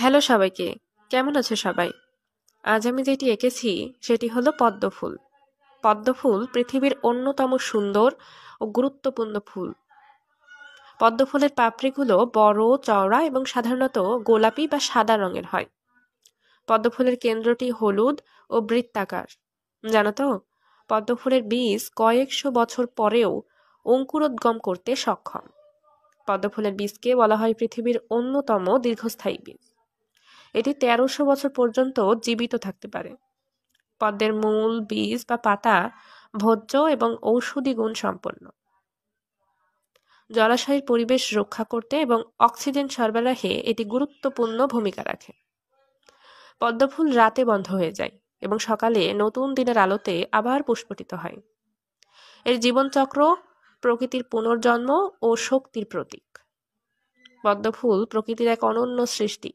Hello সবাইকে, কেমন আছো সবাই? আজ আমি যেটি এঁকেছি সেটি হলো পদ্মফুল। পদ্মফুল পৃথিবীর অন্যতম সুন্দর ও গুরুত্বপূর্ণ ফুল। পদ্মফুলের পাপড়িগুলো বড়, চওড়া এবং সাধারণত গোলাপি বা সাদা রঙের হয়। পদ্মফুলের কেন্দ্রটি হলুদ ও বৃত্তাকার। জানো তো, পদ্মফুলের বীজ কয়েকশো বছর পরেও অঙ্কুরোদ্গম করতে সক্ষম। পদ্মফুলের বীজকে বলা হয় পৃথিবীর অন্যতম দীর্ঘস্থায়ী বীজ। এটি ১৩০০ বছর পর্যন্ত জীবিত থাকতে পারে। পদ্মের মূল, বীজ বা পাতা ভোজ্য এবং ঔষধি গুণ সম্পন্ন। জলাশয়ের পরিবেশ রক্ষা করতে এবং অক্সিজেন সরবরাহে এটি গুরুত্বপূর্ণ ভূমিকা রাখে। পদ্মফুল রাতে বন্ধ হয়ে যায় এবং সকালে নতুন দিনের আলোতে আবার পুষ্পটিত হয়। এর জীবনচক্র প্রকৃতির পুনর্জন্ম ও শক্তির প্রতীক। পদ্মফুল প্রকৃতির এক অনন্য সৃষ্টি,